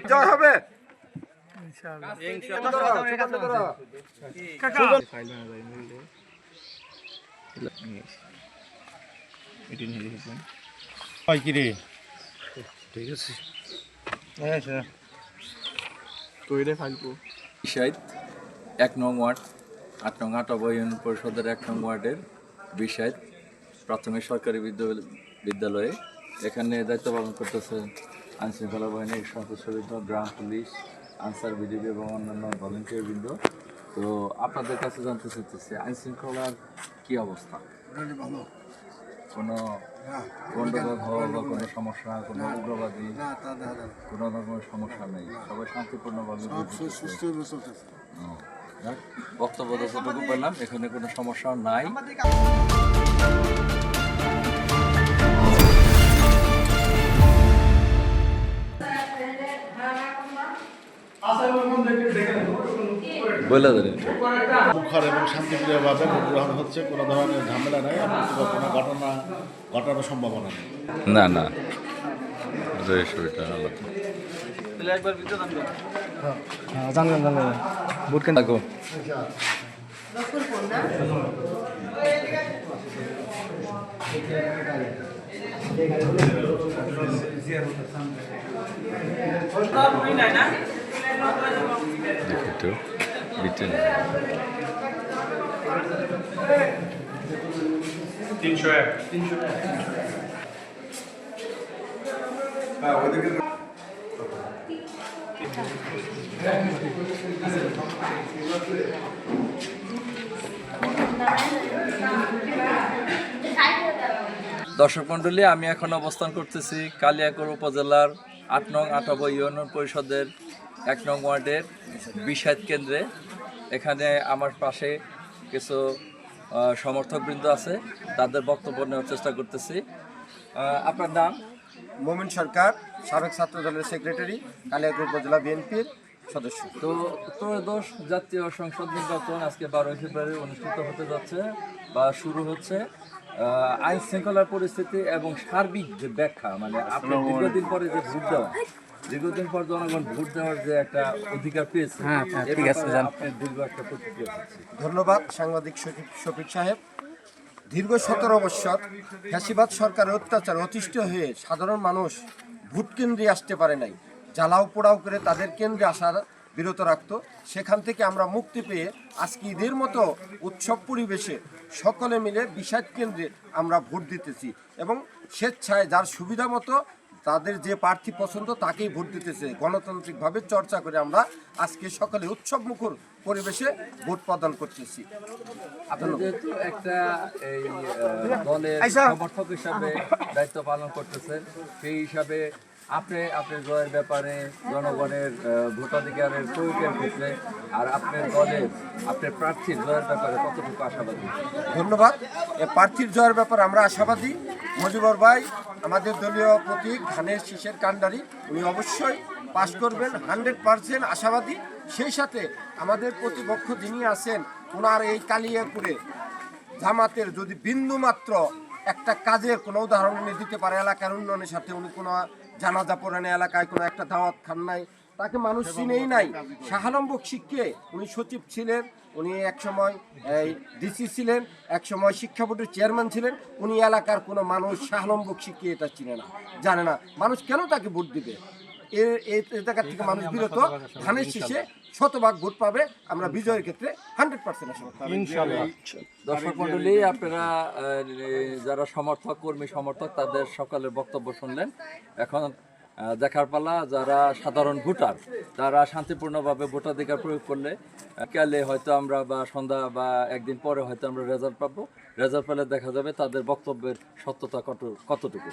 জয় হবে ঠিক আছে বিষাদ ১ নং ওয়ার্ড ৮ নং আটাবা ইউনিয়ন পরিষদের ১ নং ওয়ার্ডের বিষাদ প্রাথমিক সরকারি বিদ্যালয়ে এখানে দায়িত্ব পালন করতেছেন আইনশৃঙ্খলা বাহিনীর সদস্যবৃন্দ, গ্রাম পুলিশ, আনসার বিজিবি এবং অন্যান্য ভলেন্টিয়ার বৃন্দ। তো আপনাদের কাছে জানতে চাইতেছি আইনশৃঙ্খলার কী অবস্থা? কোনো গণ্ডগোল হওয়া বা কোনো সমস্যা, কোনো উগ্রবাদী কোনো ধরনের সমস্যা নেই, সবাই শান্তিপূর্ণভাবে বক্তব্য যতটুকু পেলাম এখানে কোনো সমস্যা নাই। মুখর এবং শান্তিপ্রিয়ভাবে ভোট গ্রহণ হচ্ছে, কোনো ধরনের ঝামেলা নাই, এমনকি কোনো ঘটনা ঘটানোর সম্ভাবনা নেই। না না ভোট কেন থাকো দর্শক মণ্ডলী, আমি এখন অবস্থান করতেছি কালিয়াকৈর উপজেলার ৮ নং আটাবা ইউনিয়ন পরিষদের ১ নং ওয়ার্ডের বিষাদ কেন্দ্রে। এখানে আমার পাশে কিছু সমর্থকবৃন্দ আছে, তাদের বক্তব্য নেওয়ার চেষ্টা করতেছি। আপনার নাম? মোমিন সরকার, সাবেক ছাত্র দলের সেক্রেটারি, কালিয়াকৈর উপজেলা বিএনপির সদস্য। তো ত্রয়োদশ জাতীয় সংসদ নির্বাচন আজকে 12 ফেব্রুয়ারি অনুষ্ঠিত হতে যাচ্ছে বা শুরু হচ্ছে। আইন শৃঙ্খলার পরিস্থিতি এবং সার্বিক যে ব্যাখ্যা, মানে আপনি দীর্ঘদিন পরে যে ভোট দেওয়া, দীর্ঘদিন পর জনগণ ভোট দেওয়ার যে একটা অধিকার পেয়েছে, দীর্ঘ একটা প্রতিক্রিয়া। ধন্যবাদ সাংবাদিক শফিক সাহেব। দীর্ঘ 17 বৎসর ফ্যাসিবাদ সরকারের অত্যাচার অতিষ্ঠ হয়ে সাধারণ মানুষ ভোট কেন্দ্রে আসতে পারে নাই, জ্বালাও পোড়াও করে তাদের কেন্দ্রে আসার বিরত রাখত। সেখান থেকে আমরা মুক্তি পেয়ে আজকে ঈদের মতো উৎসব পরিবেশে সকলে মিলে বিষাদ কেন্দ্রে আমরা ভোট দিতেছি এবং স্বেচ্ছায় যার সুবিধা মতো তাদের যে প্রার্থী পছন্দ তাকেই ভোট দিতেছে। গণতান্ত্রিকভাবে চর্চা করে আমরা আজকে সকলে উৎসব মুখর পরিবেশে ভোট প্রদান করতেছি। যেহেতু একটা এই দলের সমর্থক হিসাবে দায়িত্ব পালন করতেছেন, সেই হিসাবে আপনার জয়ের ব্যাপারে, জনগণের ভোটাধিকারের প্রয়োগের ক্ষেত্রে আর আপনার দলের আপনার প্রার্থীর জয়ের ব্যাপারে কতটুকু আশাবাদী? ধন্যবাদ। প্রার্থীর জয়ের ব্যাপারে আমরা আশাবাদী। মজিবর ভাই আমাদের দলীয় প্রতীক ধানের শীষের কাণ্ডারি, উনি অবশ্যই পাশ করবেন, 100% আশাবাদী। সেই সাথে আমাদের প্রতিপক্ষ যিনি আছেন, ওনার এই কালিয়াকৈরে জামাতের যদি বিন্দুমাত্র একটা কাজের কোনো উদাহরণ উনি দিতে পারে, এলাকার উন্নয়নের সাথে উনি কোনো জানাজা পড়েন, এলাকায় কোনো একটা দাওয়াত খান নাই, তাকে মানুষ চিনেই নাই। শাহ আলম বকশীকে উনি সচিব ছিলেন, উনি একসময় ডিসি ছিলেন, একসময় শিক্ষা বোর্ডের চেয়ারম্যান ছিলেন। উনি এলাকার কোনো মানুষ শাহ আলম বকশীকে এটা চিনে না, জানে না। মানুষ কেন তাকে ভোট দিবে? এই জায়গা থেকে মানুষ বিরত। ধানের শীষে শতভাগ ভোট পাবে, আমরা বিজয়ের ক্ষেত্রে 100% আশাবাদী। দর্শক মণ্ডলী, আপনারা যারা কর্মী সমর্থক তাদের সকলের বক্তব্য শুনলেন। এখন দেখার পালা যারা সাধারণ ভোটার, তারা শান্তিপূর্ণভাবে ভোটাধিকার প্রয়োগ করলে কালে হয়তো আমরা বা সন্ধ্যা বা একদিন পরে হয়তো আমরা রেজাল্ট পাবো। রেজাল্ট পেলে দেখা যাবে তাদের বক্তব্যের সত্যতা কতটুকু।